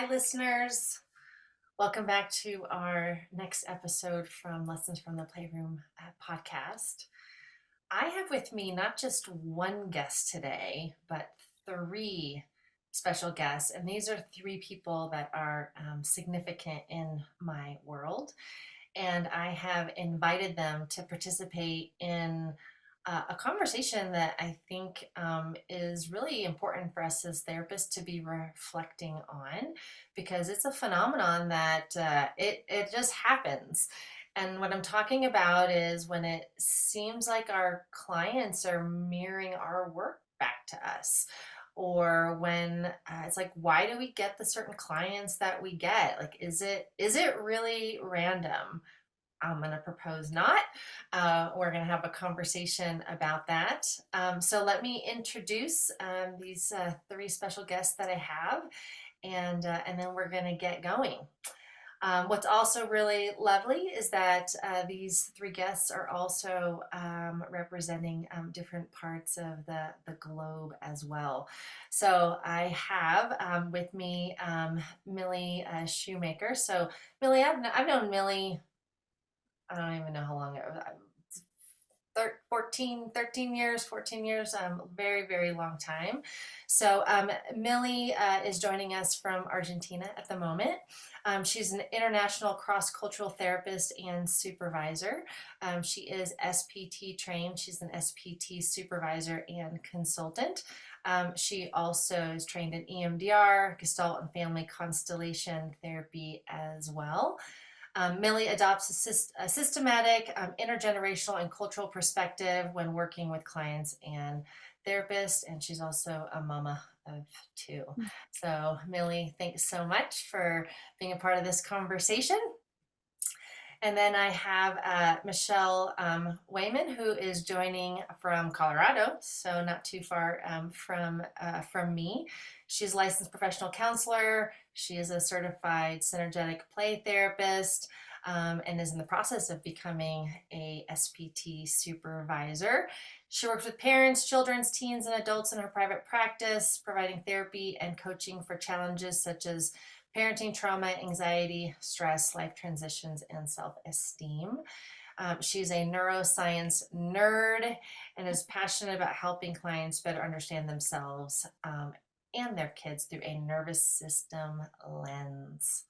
Hi, listeners. Welcome back to our next episode from Lessons from the Playroom podcast. I have with me not just one guest today, but three special guests. And these are three people that are significant in my world. And I have invited them to participate in a conversation that I think is really important for us as therapists to be reflecting on, because it's a phenomenon that it just happens. And what I'm talking about is when it seems like our clients are mirroring our work back to us, or when it's like, why do we get the certain clients that we get? Like, is it really random? I'm going to propose not. We're going to have a conversation about that. So let me introduce these three special guests that I have, and then we're going to get going. What's also really lovely is that these three guests are also representing different parts of the globe as well. So I have with me Mili Shoemaker. So Mili, I've known Mili. I don't even know how long it was. 13 years, 14 years, very, very long time. So Mili is joining us from Argentina at the moment. She's an international cross-cultural therapist and supervisor. She is SPT trained. She's an SPT supervisor and consultant. She also is trained in EMDR, Gestalt and Family Constellation Therapy as well. Mili adopts a systematic, intergenerational, and cultural perspective when working with clients and therapists, and she's also a mama of two. So, Mili, thanks so much for being a part of this conversation. And then I have Michelle Wayman, who is joining from Colorado, so not too far from me. She's a licensed professional counselor. She is a certified synergetic play therapist, and is in the process of becoming a SPT supervisor. She works with parents, children, teens, and adults in her private practice, providing therapy and coaching for challenges such as parenting, trauma, anxiety, stress, life transitions, and self-esteem. She's a neuroscience nerd and is passionate about helping clients better understand themselves and their kids through a nervous system lens.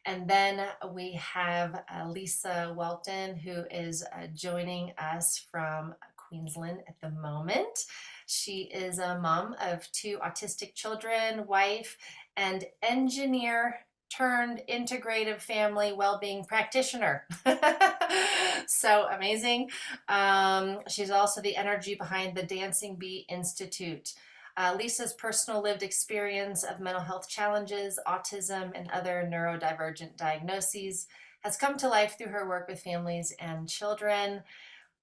And then we have Lisa Walton, who is joining us from Queensland at the moment. She is a mom of two autistic children, wife, and engineer turned integrative family well-being practitioner. So amazing. She's also the energy behind the Dancing Bee Institute. Lisa's personal lived experience of mental health challenges, autism, and other neurodivergent diagnoses has come to life through her work with families and children.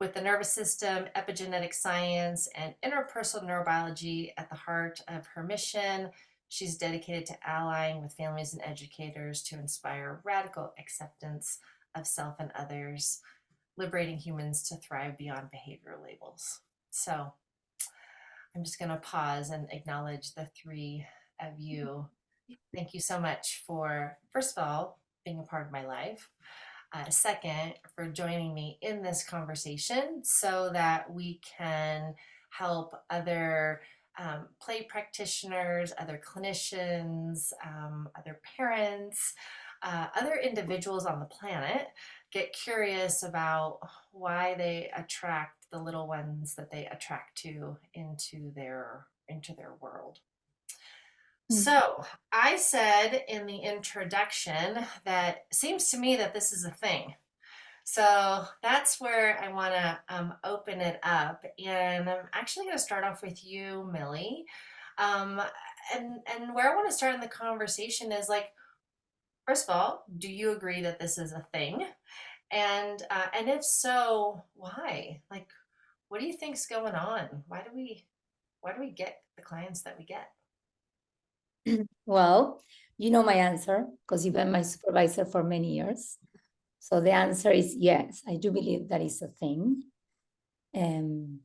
With the nervous system, epigenetic science, and interpersonal neurobiology at the heart of her mission, she's dedicated to allying with families and educators to inspire radical acceptance of self and others, liberating humans to thrive beyond behavioral labels. So I'm just going to pause and acknowledge the three of you. Thank you so much for, first of all, being a part of my life. Second, for joining me in this conversation so that we can help other play practitioners, other clinicians, other parents, other individuals on the planet get curious about why they attract the little ones that they attract to into their world. So I said in the introduction that it seems to me that this is a thing. So that's where I want to open it up. And I'm actually going to start off with you, Mili. And where I want to start in the conversation is like, first of all, do you agree that this is a thing? And if so, why? Like, what do you think's going on? Why do we get the clients that we get? Well, you know my answer because you've been my supervisor for many years. So the answer is yes, I do believe that is a thing. And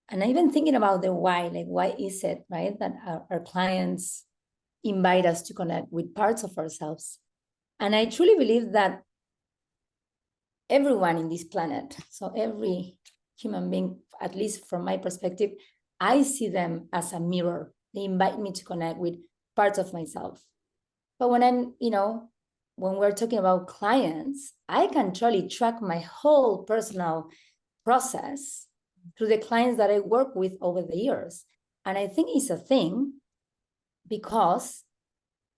I've been thinking about the why, like why is it, right, that our clients invite us to connect with parts of ourselves. And I truly believe that everyone in this planet, so every human being, at least from my perspective, I see them as a mirror. They invite me to connect with parts of myself. But when we're talking about clients, I can truly track my whole personal process through the clients that I work with over the years. And I think it's a thing because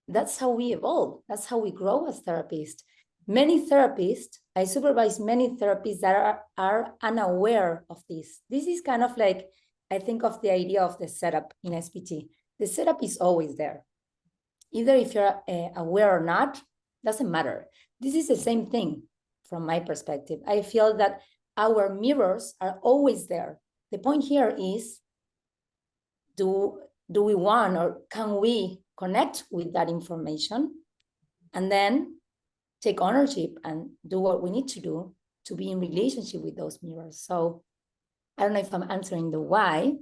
that's how we evolve. That's how we grow as therapists. Many therapists, I supervise many therapists that are unaware of this. This is kind of like, I think of the idea of the setup in SPT. The setup is always there. Either if you're aware or not, doesn't matter. This is the same thing from my perspective. I feel that our mirrors are always there. The point here is, do we want, or can we connect with that information and then take ownership and do what we need to do to be in relationship with those mirrors? So I don't know if I'm answering the why.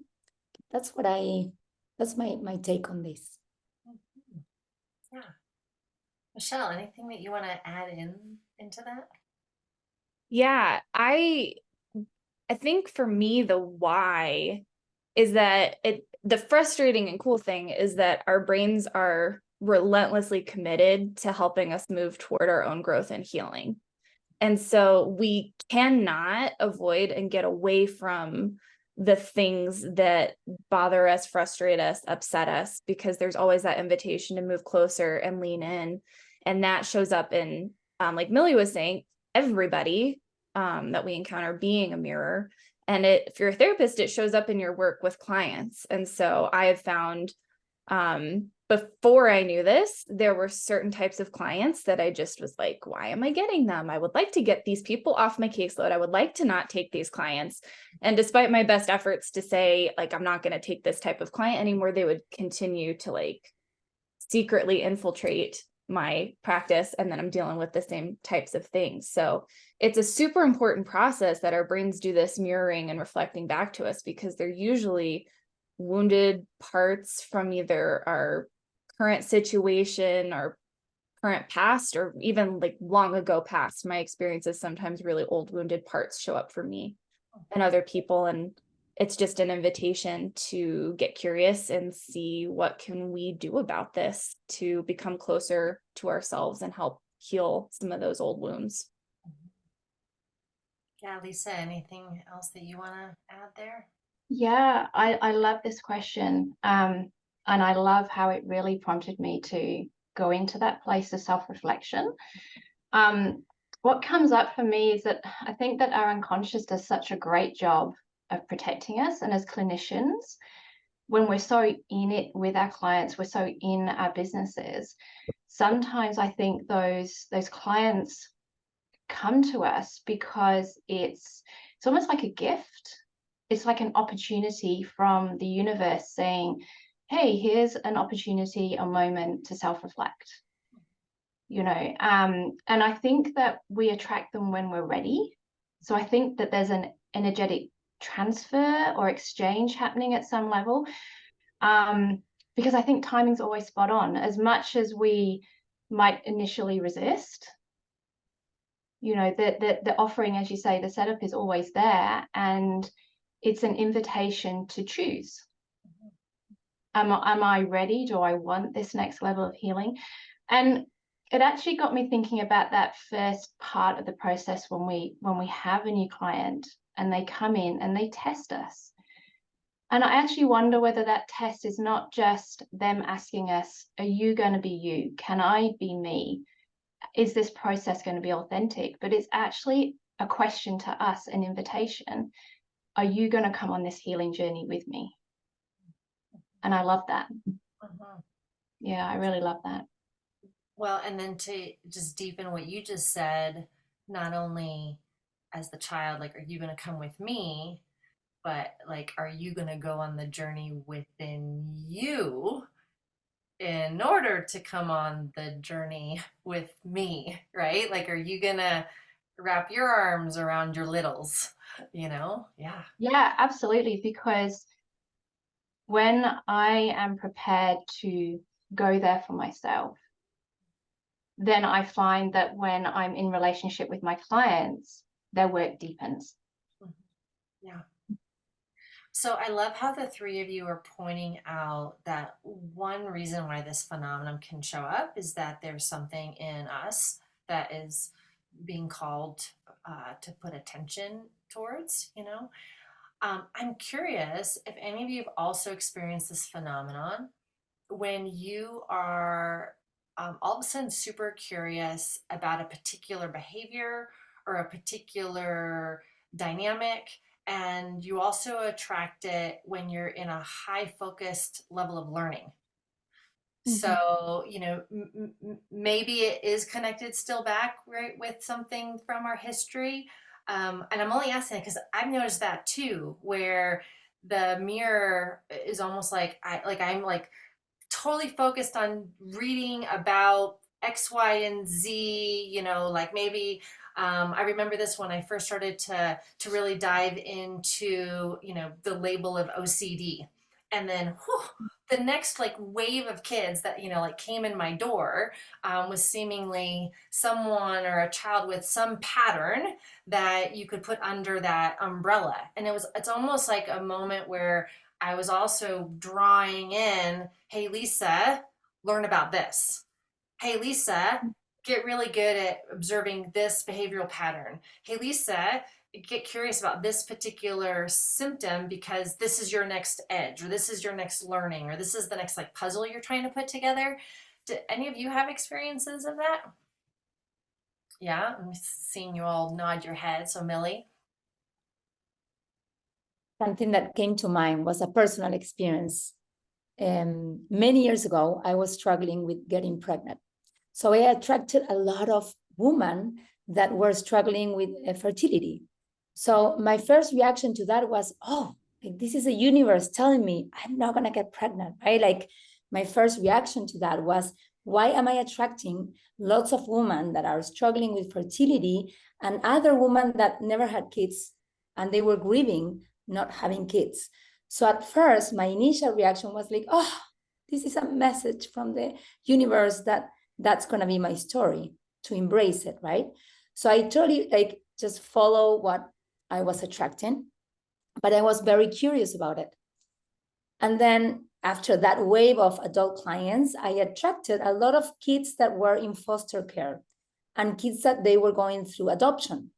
That's my take on this. Yeah. Michelle, anything that you want to add into that? Yeah, I think for me, the why is that the frustrating and cool thing is that our brains are relentlessly committed to helping us move toward our own growth and healing. And so we cannot avoid and get away from the things that bother us, frustrate us, upset us, because there's always that invitation to move closer and lean in. And that shows up in, like Mili was saying, everybody that we encounter being a mirror. And if you're a therapist, it shows up in your work with clients. And so I have found, before I knew this, there were certain types of clients that I just was like, why am I getting them? I would like to get these people off my caseload. I would like to not take these clients. And despite my best efforts to say, like, I'm not going to take this type of client anymore, they would continue to like secretly infiltrate my practice. And then I'm dealing with the same types of things. So it's a super important process that our brains do this mirroring and reflecting back to us, because they're usually wounded parts from either our current situation or current past, or even like long ago past. My experience is sometimes really old wounded parts show up for me and other people. And it's just an invitation to get curious and see what can we do about this to become closer to ourselves and help heal some of those old wounds. Yeah, Lisa, anything else that you want to add there? Yeah, I love this question. And I love how it really prompted me to go into that place of self-reflection. What comes up for me is that I think that our unconscious does such a great job of protecting us. And as clinicians, when we're so in it with our clients, we're so in our businesses, sometimes I think those clients come to us because it's almost like a gift. It's like an opportunity from the universe saying, hey, here's an opportunity, a moment to self-reflect, and I think that we attract them when we're ready. So I think that there's an energetic transfer or exchange happening at some level, because I think timing's always spot on. As much as we might initially resist, the offering, as you say, the setup is always there, and it's an invitation to choose. Am I ready? Do I want this next level of healing? And it actually got me thinking about that first part of the process when we have a new client and they come in and they test us. And I actually wonder whether that test is not just them asking us, are you going to be you? Can I be me? Is this process going to be authentic? But it's actually a question to us, an invitation. Are you going to come on this healing journey with me? And I love that. Yeah, I really love that. Well, and then to just deepen what you just said, not only as the child, like, are you going to come with me? But like, are you going to go on the journey within you in order to come on the journey with me, right? Like, are you going to wrap your arms around your littles, Yeah. Yeah, absolutely. Because when I am prepared to go there for myself, then I find that when I'm in relationship with my clients, their work deepens. Yeah. So I love how the three of you are pointing out that one reason why this phenomenon can show up is that there's something in us that is being called to put attention towards, you know. I'm curious if any of you have also experienced this phenomenon when you are all of a sudden super curious about a particular behavior or a particular dynamic, and you also attract it when you're in a high focused level of learning. So, you know, maybe it is connected still back, right, with something from our history. And I'm only asking because I've noticed that too, where the mirror is almost like I'm like totally focused on reading about X, Y, and Z, you know, like maybe I remember this when I first started to really dive into, you know, the label of OCD. And then whew, the next like wave of kids that, you know, like came in my door was seemingly someone or a child with some pattern that you could put under that umbrella. And it's almost like a moment where I was also drawing in, hey, Lisa, learn about this. Hey, Lisa, get really good at observing this behavioral pattern. Hey, Lisa, get curious about this particular symptom because this is your next edge, or this is your next learning, or this is the next like puzzle you're trying to put together. Did any of you have experiences of that? Yeah, I'm seeing you all nod your head. So, Mili. Something that came to mind was a personal experience. Many years ago, I was struggling with getting pregnant. So I attracted a lot of women that were struggling with fertility. So my first reaction to that was, oh, like, this is the universe telling me I'm not going to get pregnant, right? Like my first reaction to that was, why am I attracting lots of women that are struggling with fertility and other women that never had kids and they were grieving not having kids? So at first, my initial reaction was like, oh, this is a message from the universe that's going to be my story, to embrace it, right? So I totally like just follow what I was attracting, but I was very curious about it. And then after that wave of adult clients, I attracted a lot of kids that were in foster care and kids that they were going through adoption.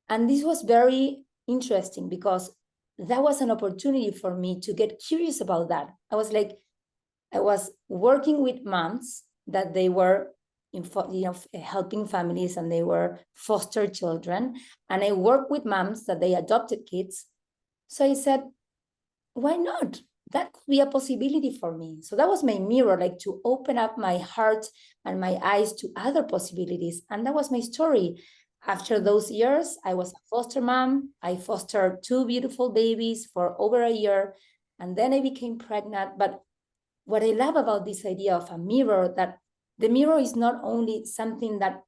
And this was very interesting because that was an opportunity for me to get curious about that. I was working with moms that they were helping families and they were foster children. And I worked with moms that they adopted kids. So I said, why not? That could be a possibility for me. So that was my mirror, like to open up my heart and my eyes to other possibilities. And that was my story. After those years, I was a foster mom. I fostered 2 beautiful babies for over a year. And then I became pregnant. But what I love about this idea of a mirror, that the mirror is not only something that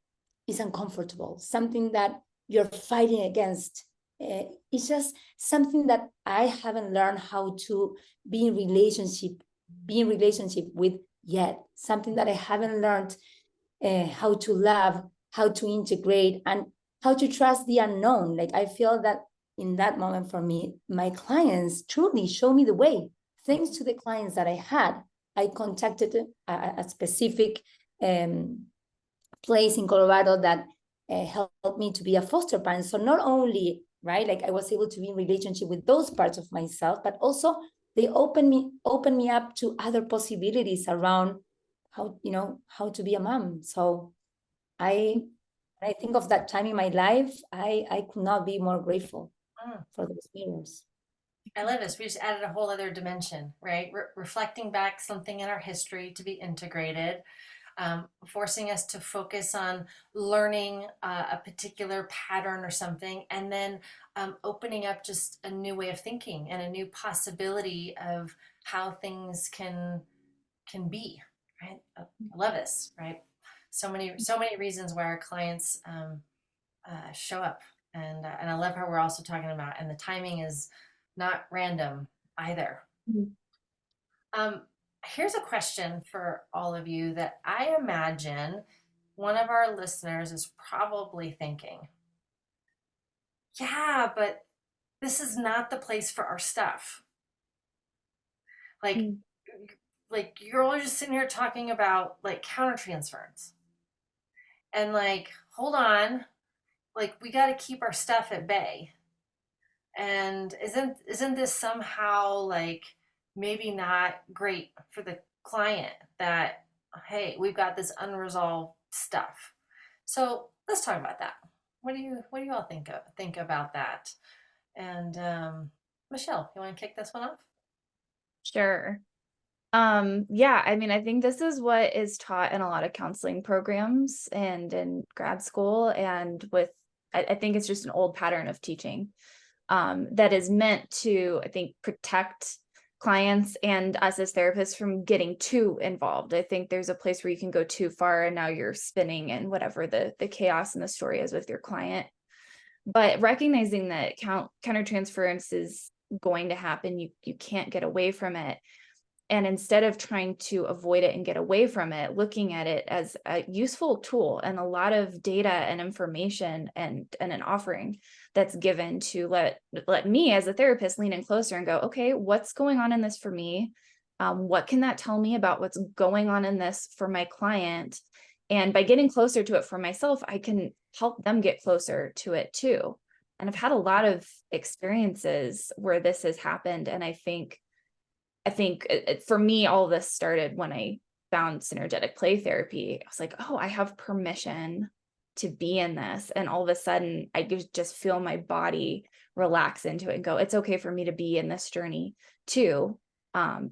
is uncomfortable, something that you're fighting against. It's just something that I haven't learned how to be in relationship with yet. Something that I haven't learned how to love, how to integrate, and how to trust the unknown. Like I feel that in that moment for me, my clients truly show me the way. Thanks to the clients that I had, I contacted a specific place in Colorado that helped me to be a foster parent. So not only, right, like I was able to be in relationship with those parts of myself, but also they opened me up to other possibilities around how to be a mom. So I think of that time in my life, I could not be more grateful for those mirrors. I love this. We just added a whole other dimension, right? Reflecting back something in our history to be integrated, forcing us to focus on learning a particular pattern or something, and then opening up just a new way of thinking and a new possibility of how things can be, right? I love this, right? So many reasons why our clients show up, and I love how we're also talking about, and the timing is not random either. here's a question for all of you that I imagine one of our listeners is probably thinking, yeah, but this is not the place for our stuff. Like, Mm. like you're all just sitting here talking about like countertransference. And like, hold on, like we got to keep our stuff at bay. And isn't this somehow like maybe not great for the client that, hey, we've got this unresolved stuff? So let's talk about that. What do you all think about that? And Michelle, you want to kick this one off? Sure. Yeah, I mean, I think this is what is taught in a lot of counseling programs and in grad school, and I think it's just an old pattern of teaching that is meant to, I think, protect clients and us as therapists from getting too involved. I think there's a place where you can go too far and now you're spinning in whatever the chaos in the story is with your client. But recognizing that countertransference is going to happen, you can't get away from it. And instead of trying to avoid it and get away from it, looking at it as a useful tool and a lot of data and information and an offering that's given to let me as a therapist lean in closer and go, okay, what's going on in this for me? What can that tell me about what's going on in this for my client? And by getting closer to it for myself, I can help them get closer to it too. And I've had a lot of experiences where this has happened. And I think for me, all of this started when I found synergetic play therapy. I was like, oh, I have permission to be in this. And all of a sudden I just feel my body relax into it and go, it's okay for me to be in this journey too.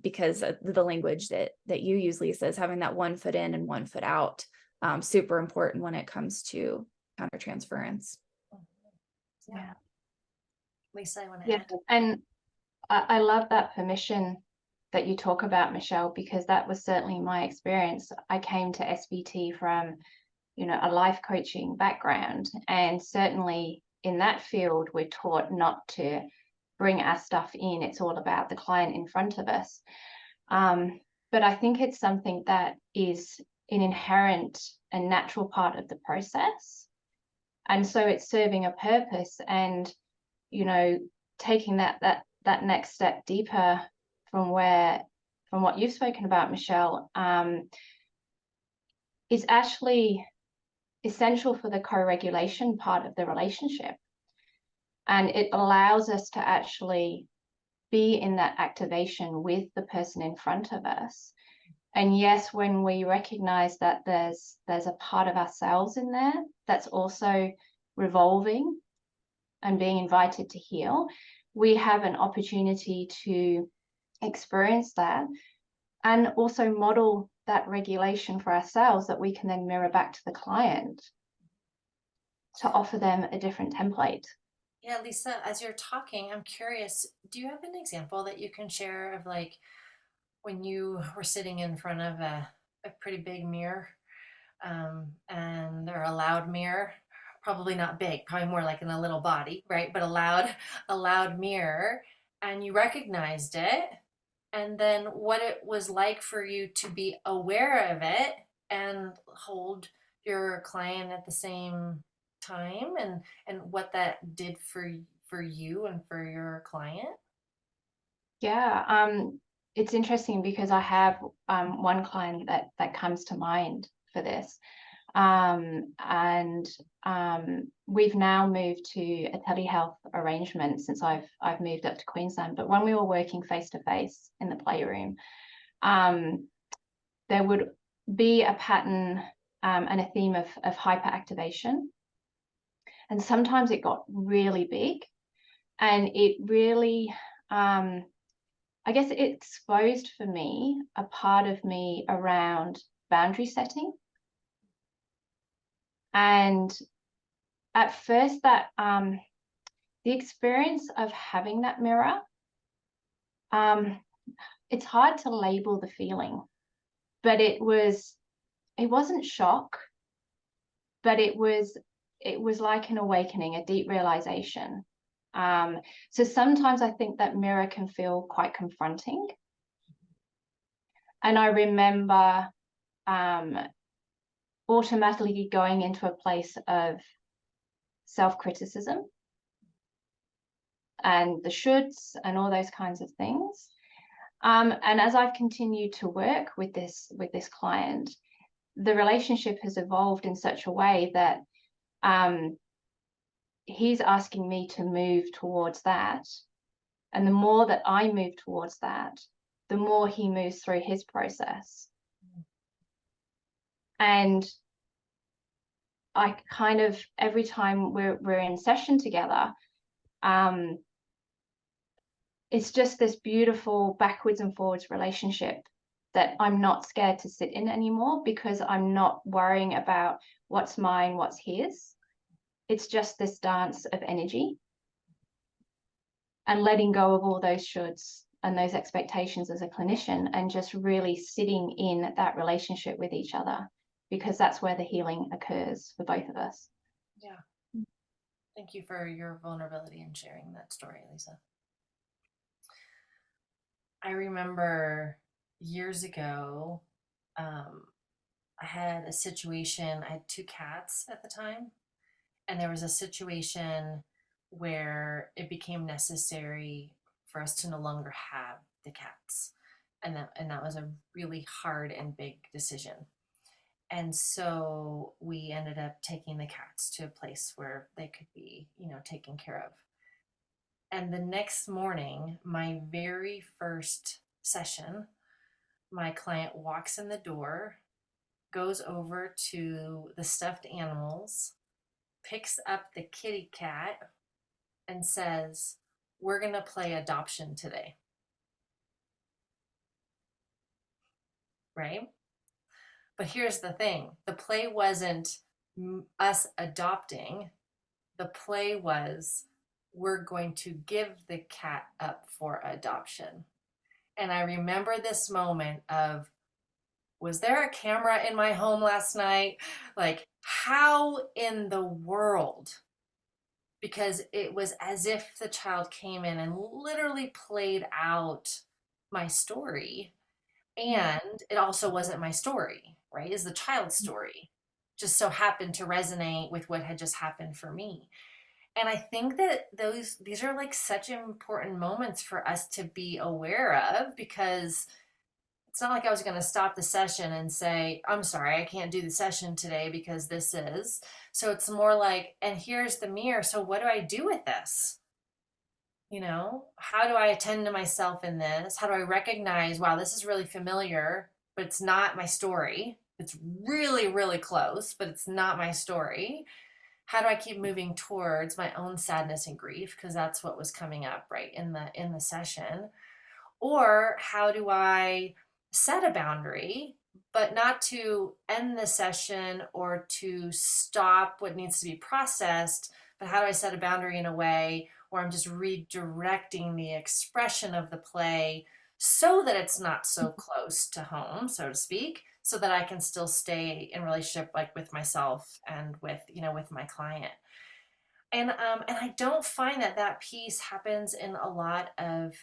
Because the language that you use, Lisa, is having that 1 foot in and 1 foot out. Super important when it comes to countertransference. Yeah. Lisa, I want to Yeah, add. and I love that permission that you talk about, Michelle, because that was certainly my experience. I came to SBT from, a life coaching background, and certainly in that field, we're taught not to bring our stuff in. It's all about the client in front of us. But I think it's something that is an inherent and natural part of the process. And so it's serving a purpose, and, taking that next step deeper from what you've spoken about, Michelle, is actually essential for the co-regulation part of the relationship. And it allows us to actually be in that activation with the person in front of us. And yes, when we recognize that there's a part of ourselves in there that's also revolving and being invited to heal, we have an opportunity to experience that and also model that regulation for ourselves that we can then mirror back to the client to offer them a different template. Yeah, Lisa, as you're talking, I'm curious, do you have an example that you can share of like when you were sitting in front of a pretty big mirror, and or a loud mirror, probably not big, probably more like in a little body, right? But a loud mirror, and you recognized it, and then what it was like for you to be aware of it and hold your client at the same time, and what that did for you and for your client. Yeah, it's interesting because I have one client that comes to mind for this. And we've now moved to a telehealth arrangement since I've moved up to Queensland. But when we were working face to face in the playroom, there would be a pattern and a theme of hyperactivation. And sometimes it got really big, and it really, I guess it exposed for me a part of me around boundary setting. And at first that the experience of having that mirror, it's hard to label the feeling, but it wasn't shock, but it was like an awakening, a deep realization. So sometimes I think that mirror can feel quite confronting. And I remember automatically going into a place of self-criticism and the shoulds and all those kinds of things. And as I've continued to work with this client, the relationship has evolved in such a way that he's asking me to move towards that. And the more that I move towards that, the more he moves through his process. And I kind of, every time we're in session together, it's just this beautiful backwards and forwards relationship that I'm not scared to sit in anymore, because I'm not worrying about what's mine, what's his. It's just this dance of energy and letting go of all those shoulds and those expectations as a clinician, and just really sitting in that relationship with each other, because that's where the healing occurs for both of us. Yeah. Thank you for your vulnerability and sharing that story, Lisa. I remember years ago, I had a situation, I had 2 cats at the time, and there was a situation where it became necessary for us to no longer have the cats. And that was a really hard and big decision. And so we ended up taking the cats to a place where they could be, taken care of. And the next morning, my very first session, my client walks in the door, goes over to the stuffed animals, picks up the kitty cat, and says, "We're going to play adoption today." Right? But here's the thing. The play wasn't us adopting. The play was, we're going to give the cat up for adoption. And I remember this moment of, was there a camera in my home last night? Like, how in the world? Because it was as if the child came in and literally played out my story. And it also wasn't my story, right? It's the child's story. Just so happened to resonate with what had just happened for me. And I think that these are like such important moments for us to be aware of, because it's not like I was going to stop the session and say, "I'm sorry, I can't do the session today because this is." So it's more like, and here's the mirror. So what do I do with this? How do I attend to myself in this? How do I recognize, wow, this is really familiar, but it's not my story. It's really, really close, but it's not my story. How do I keep moving towards my own sadness and grief? Because that's what was coming up right in the session. Or how do I set a boundary, but not to end the session or to stop what needs to be processed, but how do I set a boundary in a way where I'm just redirecting the expression of the play so that it's not so close to home, so to speak, so that I can still stay in relationship, like with myself and with my client. And I don't find that piece happens in a lot of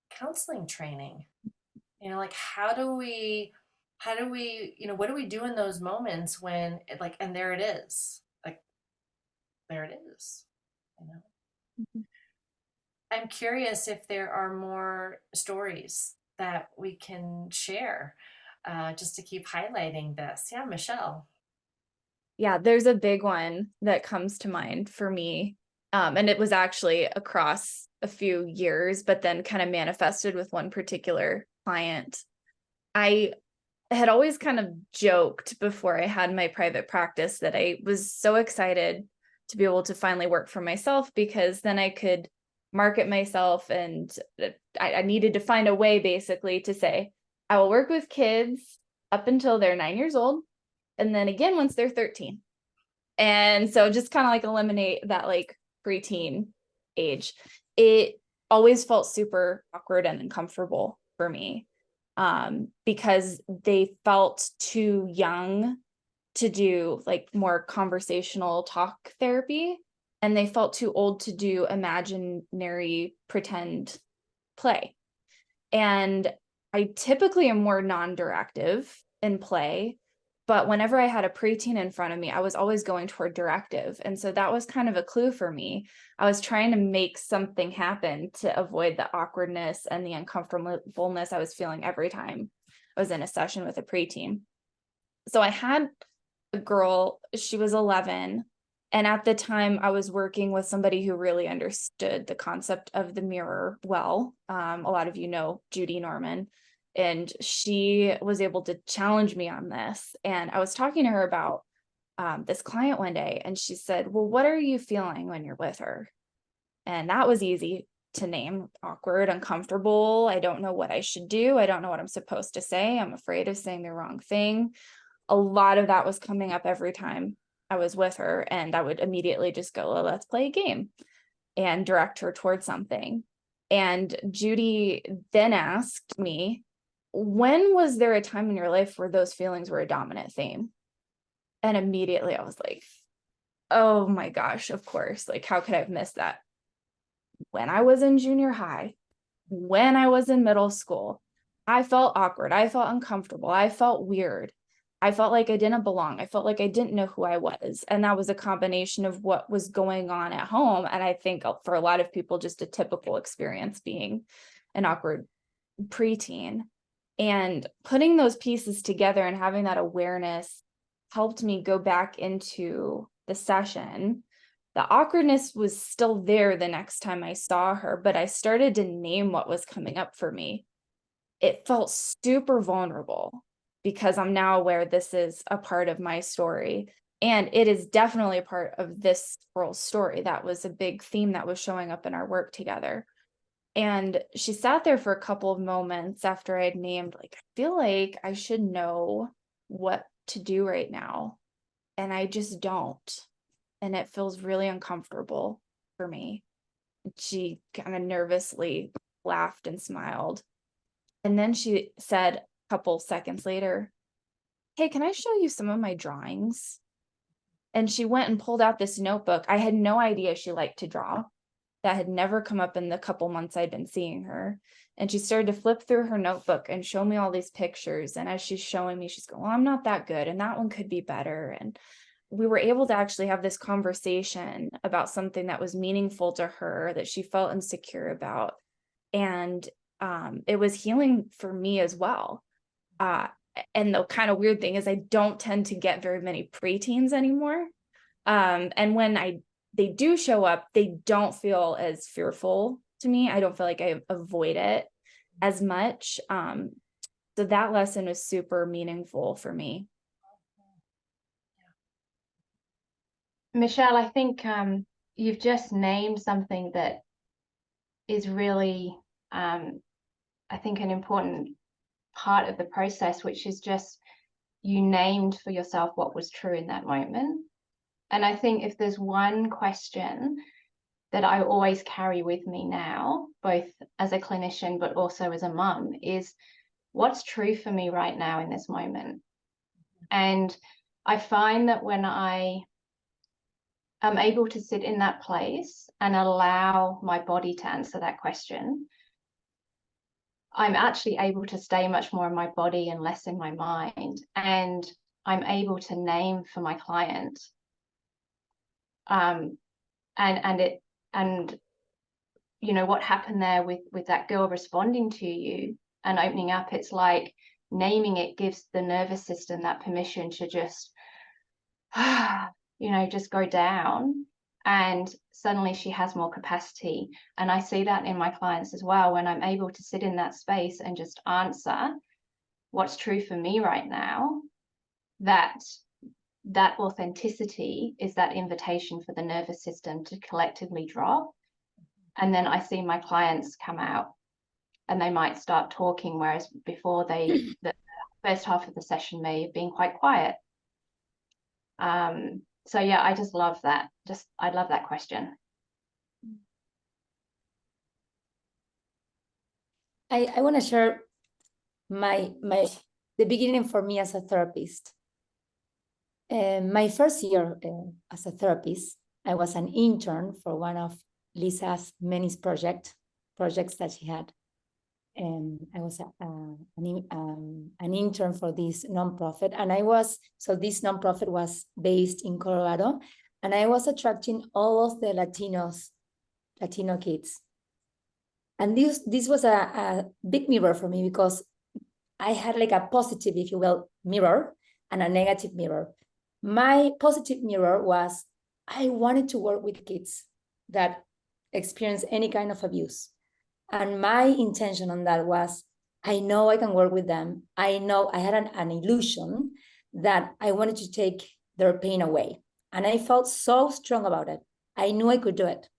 counseling training. Like, how do we what do we do in those moments when and there it is, like, there it is. Mm-hmm. I'm curious if there are more stories that we can share, just to keep highlighting this. Yeah, Michelle. Yeah, there's a big one that comes to mind for me. And it was actually across a few years, but then kind of manifested with one particular client. I had always kind of joked before I had my private practice that I was so excited to be able to finally work for myself, because then I could market myself, and I needed to find a way basically to say, I will work with kids up until they're 9 years old, and then again once they're 13. And so just kind of like eliminate that like preteen age. It always felt super awkward and uncomfortable for me, because they felt too young to do like more conversational talk therapy, and they felt too old to do imaginary pretend play. And I typically am more non-directive in play, but whenever I had a preteen in front of me, I was always going toward directive. And so that was kind of a clue for me. I was trying to make something happen to avoid the awkwardness and the uncomfortableness I was feeling every time I was in a session with a preteen. So I had a girl, she was 11. And at the time I was working with somebody who really understood the concept of the mirror well. A lot of you know Judy Norman, and she was able to challenge me on this. And I was talking to her about this client one day, and she said, well, what are you feeling when you're with her? And that was easy to name: awkward, uncomfortable. I don't know what I should do. I don't know what I'm supposed to say. I'm afraid of saying the wrong thing. A lot of that was coming up every time I was with her, and I would immediately just go, well, let's play a game, and direct her towards something. And Judy then asked me, when was there a time in your life where those feelings were a dominant theme? And immediately I was like, oh my gosh, of course. Like, how could I have missed that? When I was in junior high, when I was in middle school, I felt awkward. I felt uncomfortable. I felt weird. I felt like I didn't belong. I felt like I didn't know who I was. And that was a combination of what was going on at home. And I think for a lot of people, just a typical experience being an awkward preteen. And putting those pieces together and having that awareness helped me go back into the session. The awkwardness was still there the next time I saw her, but I started to name what was coming up for me. It felt super vulnerable because I'm now aware this is a part of my story. And it is definitely a part of this girl's story. That was a big theme that was showing up in our work together. And she sat there for a couple of moments after I had named, like, I feel like I should know what to do right now. And I just don't. And it feels really uncomfortable for me. She kind of nervously laughed and smiled. And then she said a couple seconds later, hey, can I show you some of my drawings? And she went and pulled out this notebook. I had no idea she liked to draw. That had never come up in the couple months I'd been seeing her. And she started to flip through her notebook and show me all these pictures. And as she's showing me, she's going, well, I'm not that good. And that one could be better. And we were able to actually have this conversation about something that was meaningful to her, that she felt insecure about. And it was healing for me as well. And the kind of weird thing is I don't tend to get very many preteens anymore. And when they do show up, they don't feel as fearful to me. I don't feel like I avoid it as much. So that lesson was super meaningful for me. Michelle, I think you've just named something that is really, I think, an important part of the process, which is just you named for yourself what was true in that moment. And I think if there's one question that I always carry with me now, both as a clinician, but also as a mum, is what's true for me right now in this moment. And I find that when I am able to sit in that place and allow my body to answer that question, I'm actually able to stay much more in my body and less in my mind. And I'm able to name for my client. And you know what happened there with that girl responding to you and opening up, it's like naming it gives the nervous system that permission to just just go down, and suddenly she has more capacity. And I see that in my clients as well, when I'm able to sit in that space and just answer what's true for me right now, that authenticity is that invitation for the nervous system to collectively drop. And then I see my clients come out and they might start talking, whereas before the first half of the session may have been quite quiet. So yeah, I just love that. I love that question. I want to share the beginning for me as a therapist. My first year as a therapist, I was an intern for one of Lisa's many projects that she had. I was an intern for this nonprofit, and so this nonprofit was based in Colorado, and I was attracting all of the Latino kids. And this was a big mirror for me, because I had like a positive, if you will, mirror and a negative mirror. My positive mirror was I wanted to work with kids that experience any kind of abuse. And my intention on that was, I know I can work with them. I know I had an illusion that I wanted to take their pain away. And I felt so strong about it. I knew I could do it.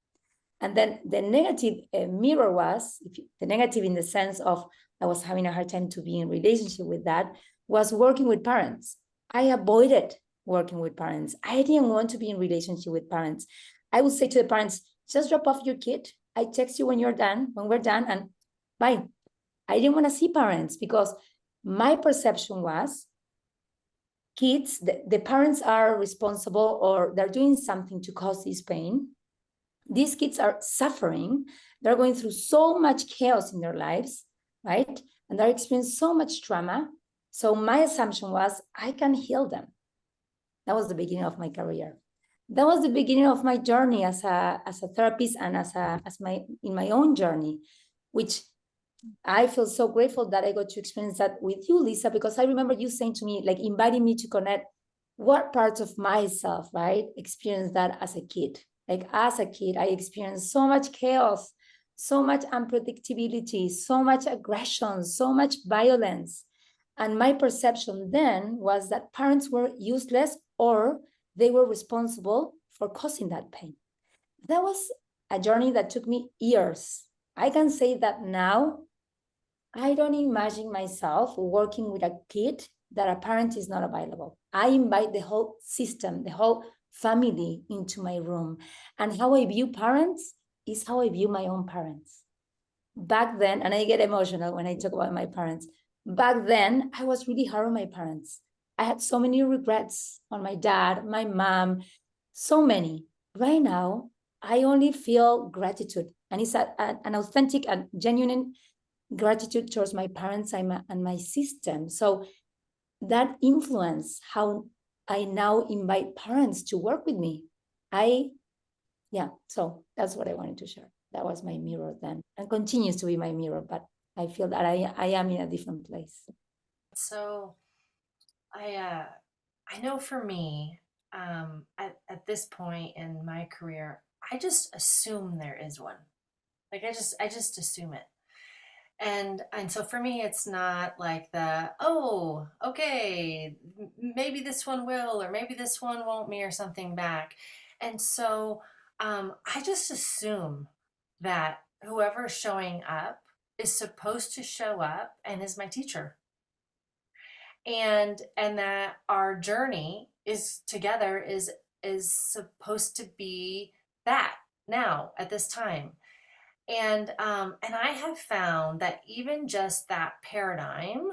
And then the negative mirror was, the negative in the sense of I was having a hard time to be in relationship with that, was working with parents. I avoided working with parents. I didn't want to be in relationship with parents. I would say to the parents, just drop off your kid. I text you when we're done, and bye. I didn't want to see parents, because my perception was kids, the parents are responsible, or they're doing something to cause this pain. These kids are suffering. They're going through so much chaos in their lives, right? And they're experiencing so much trauma. So my assumption was I can heal them. That was the beginning of my career. That was the beginning of my journey as a therapist, and in my own journey, which I feel so grateful that I got to experience that with you, Lisa, because I remember you saying to me, like inviting me to connect what parts of myself, right, experienced that as a kid. Like as a kid, I experienced so much chaos, so much unpredictability, so much aggression, so much violence. And my perception then was that parents were useless, or they were responsible for causing that pain. That was a journey that took me years. I can say that now, I don't imagine myself working with a kid that a parent is not available. I invite the whole system, the whole family into my room. And how I view parents is how I view my own parents. Back then, and I get emotional when I talk about my parents, back then, I was really hard on my parents. I had so many regrets on my dad, my mom, so many. Right now, I only feel gratitude. And it's an authentic and genuine gratitude towards my parents and my system. So that influence how I now invite parents to work with me. So that's what I wanted to share. That was my mirror then, and continues to be my mirror, but I feel that I am in a different place. So I know for me, at this point in my career, I just assume there is one. Like I just assume it. And so for me, it's not like oh, okay, maybe this one will, or maybe this one won't mirror something back. And so I just assume that whoever's showing up is supposed to show up and is my teacher. And that our journey is together is supposed to be that now at this time. And I have found that even just that paradigm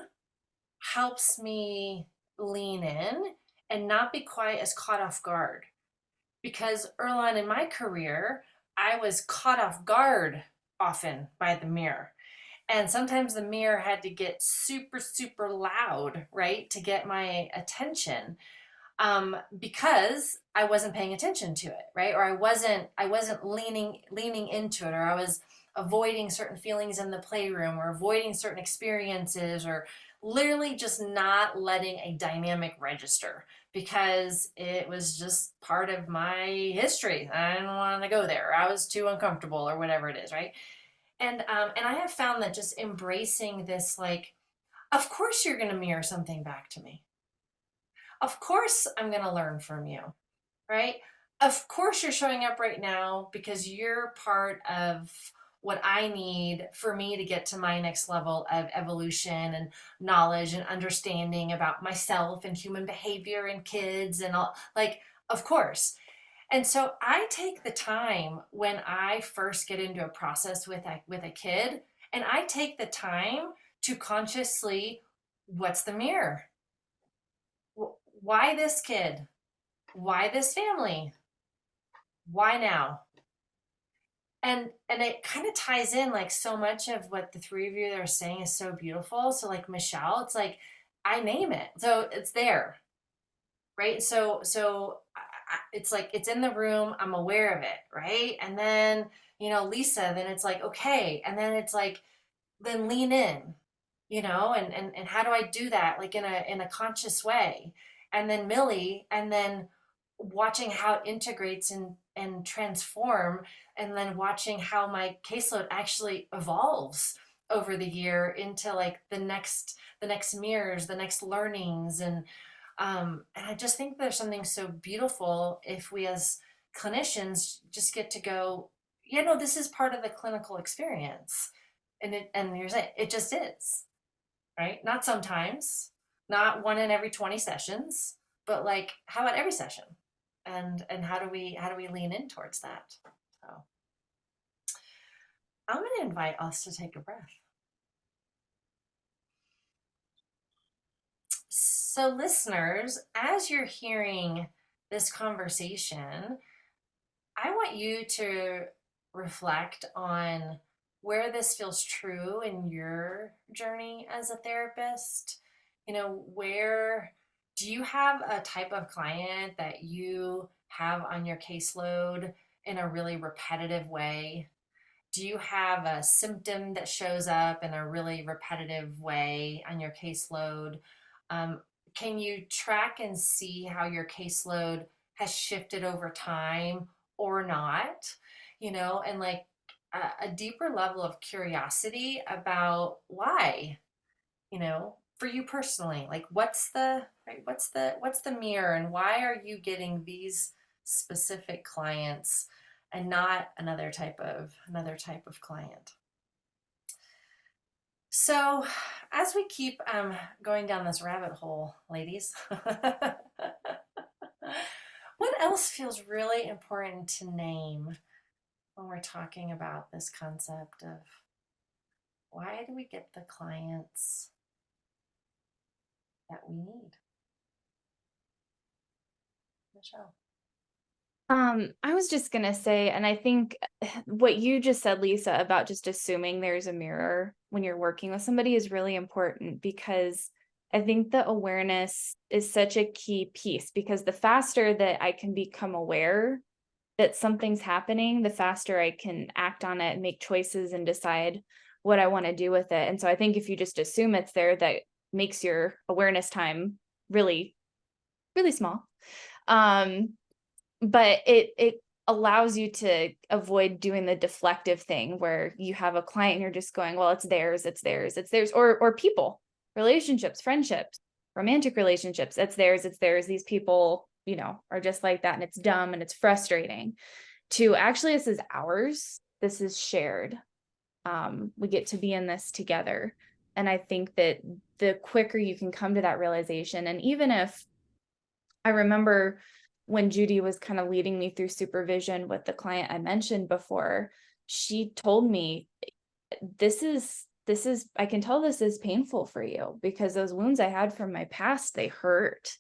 helps me lean in and not be quite as caught off guard. Because early on in my career, I was caught off guard often by the mirror. And sometimes the mirror had to get super, super loud, right, to get my attention, because I wasn't paying attention to it, right? Or I wasn't leaning into it, or I was avoiding certain feelings in the playroom, or avoiding certain experiences, or literally just not letting a dynamic register because it was just part of my history. I didn't want to go there. I was too uncomfortable, or whatever it is, right? And I have found that just embracing this, like, of course you're going to mirror something back to me. Of course I'm going to learn from you, right? Of course you're showing up right now because you're part of what I need for me to get to my next level of evolution and knowledge and understanding about myself and human behavior and kids and all, like, of course. And so I take the time when I first get into a process with a kid, and I take the time to consciously, what's the mirror? Why this kid? Why this family? Why now? and it kind of ties in, like, so much of what the three of you are saying is so beautiful. So like Michelle, it's like I name it, so it's there, right? It's like it's in the room, I'm aware of it, right? And then, Lisa, then it's like, okay, and then it's like, then lean in, and how do I do that, like, in a conscious way? And then Mili, and then watching how it integrates and transform, and then watching how my caseload actually evolves over the year into like the next mirrors, the next learnings. And I just think there's something so beautiful if we as clinicians just get to go, this is part of the clinical experience. And you're saying it just is, right? Not sometimes, not one in every 20 sessions, but like, how about every session? And how do we lean in towards that? So I'm going to invite us to take a breath. So listeners, as you're hearing this conversation, I want you to reflect on where this feels true in your journey as a therapist. Where do you have a type of client that you have on your caseload in a really repetitive way? Do you have a symptom that shows up in a really repetitive way on your caseload? Can you track and see how your caseload has shifted over time or not? And like a deeper level of curiosity about why, for you personally, like what's the mirror, and why are you getting these specific clients and not another type of client? So as we keep going down this rabbit hole, ladies, what else feels really important to name when we're talking about this concept of why do we get the clients that we need? Michelle. I was just gonna say, and I think what you just said, Lisa, about just assuming there's a mirror when you're working with somebody is really important, because I think the awareness is such a key piece, because the faster that I can become aware that something's happening, the faster I can act on it, make choices, and decide what I want to do with it. And so I think if you just assume it's there, that makes your awareness time really, really small. But it allows you to avoid doing the deflective thing where you have a client and you're just going, well, it's theirs, or people, relationships, friendships, romantic relationships, it's theirs. These people, are just like that, and it's dumb and it's frustrating. To actually, this is ours. This is shared. We get to be in this together. And I think that the quicker you can come to that realization, and even if I remember when Judy was kind of leading me through supervision with the client I mentioned before, she told me, I can tell this is painful for you, because those wounds I had from my past, they hurt.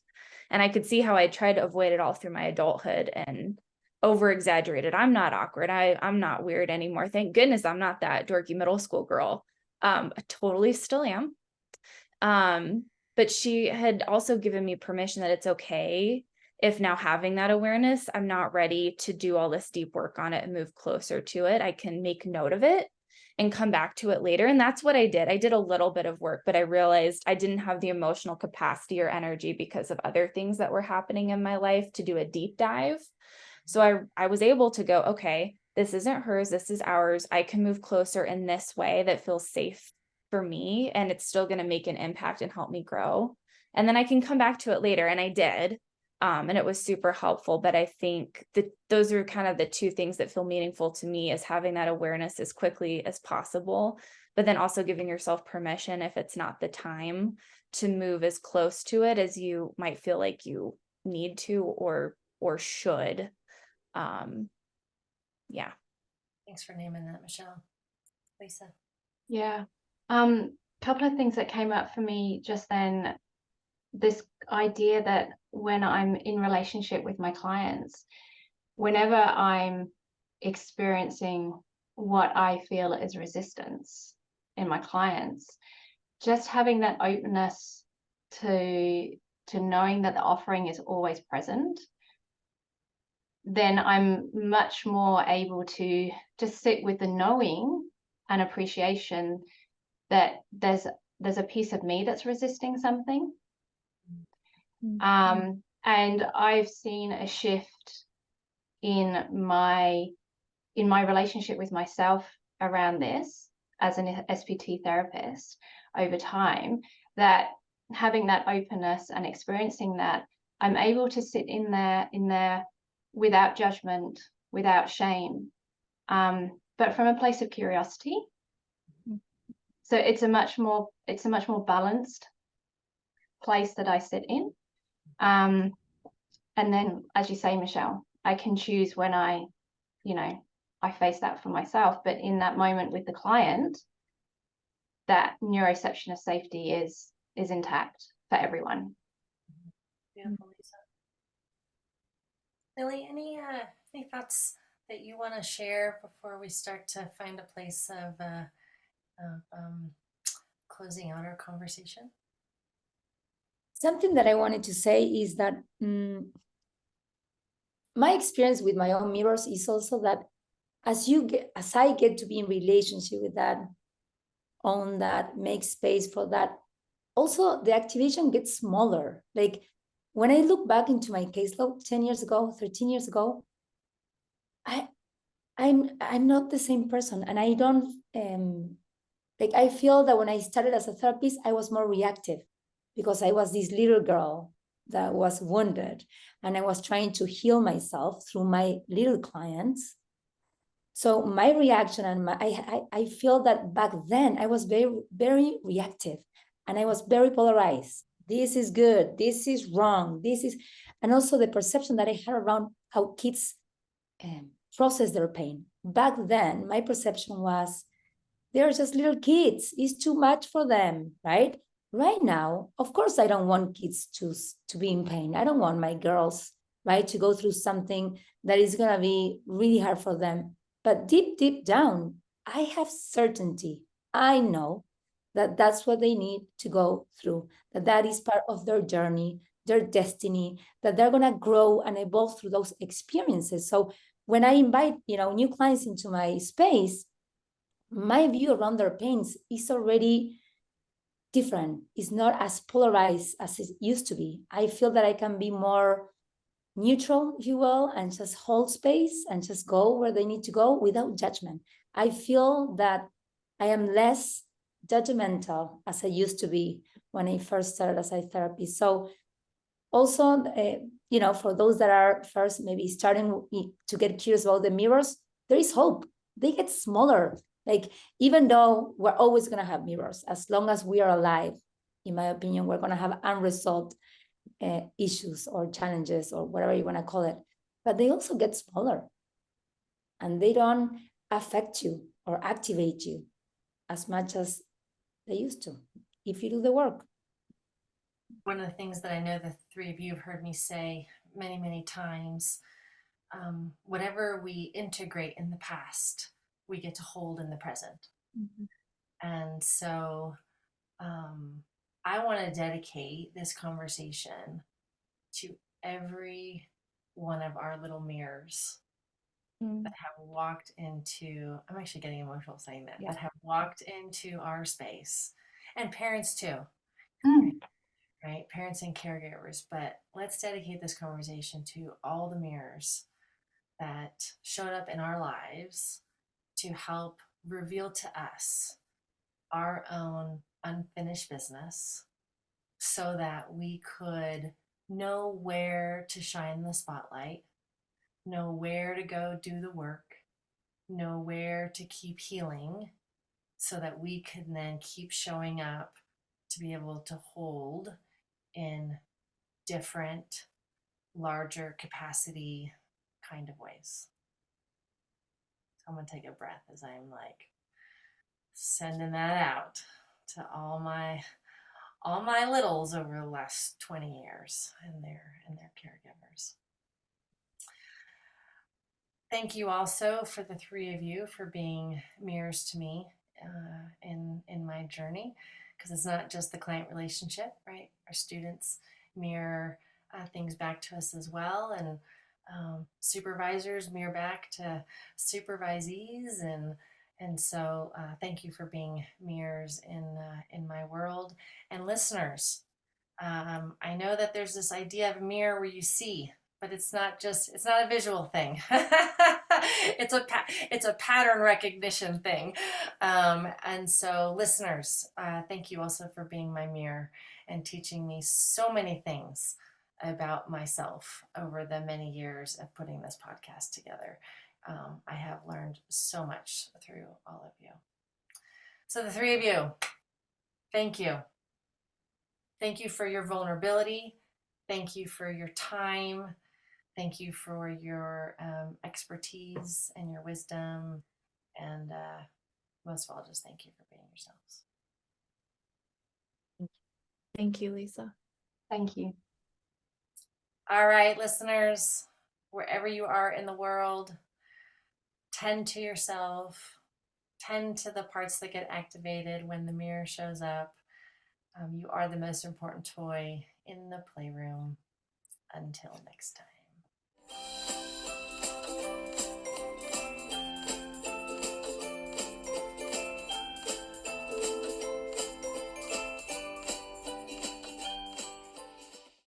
And I could see how I tried to avoid it all through my adulthood and over exaggerated. I'm not awkward. I'm not weird anymore. Thank goodness I'm not that dorky middle school girl. I totally still am. But she had also given me permission that it's okay if, now having that awareness, I'm not ready to do all this deep work on it and move closer to it. I can make note of it and come back to it later. And that's what I did. I did a little bit of work, but I realized I didn't have the emotional capacity or energy because of other things that were happening in my life to do a deep dive. So I was able to go, okay, this isn't hers, this is ours. I can move closer in this way that feels safe for me, and it's still going to make an impact and help me grow. And then I can come back to it later. And I did. And it was super helpful. But I think that those are kind of the two things that feel meaningful to me, is having that awareness as quickly as possible, but then also giving yourself permission, if it's not the time, to move as close to it as you might feel like you need to or should. Yeah. Thanks for naming that, Michelle. Lisa. Yeah. Couple of things that came up for me just then. This idea that when I'm in relationship with my clients, whenever I'm experiencing what I feel is resistance in my clients. Just having that openness to knowing that the offering is always present, then I'm much more able to just sit with the knowing and appreciation that there's a piece of me that's resisting something. And I've seen a shift in my relationship with myself around this as an SPT therapist over time, that having that openness and experiencing that, I'm able to sit in there without judgment, without shame, but from a place of curiosity. So it's a much more balanced place that I sit in. And then, as you say, Michelle, I can choose when I face that for myself. But in that moment with the client, that neuroception of safety is intact for everyone. Beautiful, Lisa. Mili, any thoughts that you want to share before we start to find a place of closing out our conversation? Something that I wanted to say is that my experience with my own mirrors is also that as I get to be in relationship with that, on that, make space for that, also the activation gets smaller. Like when I look back into my caseload 10 years ago, 13 years ago, I'm not the same person. And I don't, I feel that when I started as a therapist, I was more reactive because I was this little girl that was wounded and I was trying to heal myself through my little clients. So my reaction and I feel that back then I was very, very reactive and I was very polarized. This is good, this is wrong, and also the perception that I had around how kids process their pain. Back then, my perception was they're just little kids. It's too much for them, right? Right now, of course, I don't want kids to be in pain. I don't want my girls, right, to go through something that is going to be really hard for them. But deep, deep down, I have certainty. I know that that's what they need to go through, that is part of their journey, their destiny, that they're going to grow and evolve through those experiences. So when I invite, new clients into my space, my view around their pains is already different. It's not as polarized as it used to be. I feel that I can be more neutral, if you will, and just hold space and just go where they need to go without judgment. I feel that I am less judgmental as I used to be when I first started as a therapist. So also, for those that are first maybe starting to get curious about the mirrors, there is hope. They get smaller. Like, even though we're always going to have mirrors, as long as we are alive, in my opinion, we're going to have unresolved issues or challenges or whatever you want to call it. But they also get smaller. And they don't affect you or activate you as much as they used to, if you do the work. One of the things that I know the three of you have heard me say many, many times, whatever we integrate in the past, we get to hold in the present. And so I want to dedicate this conversation to every one of our little mirrors that have walked into, I'm actually getting emotional saying that, that have walked into our space, and parents too, right? Parents and caregivers. But let's dedicate this conversation to all the mirrors that showed up in our lives to help reveal to us our own unfinished business so that we could know where to shine the spotlight, know where to go do the work, know where to keep healing so that we can then keep showing up to be able to hold in different, larger capacity kind of ways. So I'm going to take a breath as I'm like sending that out to all my littles over the last 20 years and their caregivers. Thank you also for the three of you for being mirrors to me in my journey, because it's not just the client relationship, right? Our students mirror things back to us as well, and supervisors mirror back to supervisees, and so thank you for being mirrors in my world. And listeners, I know that there's this idea of a mirror where you see, but it's not a visual thing. It's a pattern recognition thing. And so listeners, thank you also for being my mirror and teaching me so many things about myself over the many years of putting this podcast together. I have learned so much through all of you. So the three of you, thank you. Thank you for your vulnerability. Thank you for your time. Thank you for your expertise and your wisdom. And most of all, just thank you for being yourselves. Thank you, Lisa. Thank you. All right, listeners, wherever you are in the world, tend to yourself, tend to the parts that get activated when the mirror shows up. You are the most important toy in the playroom. Until next time.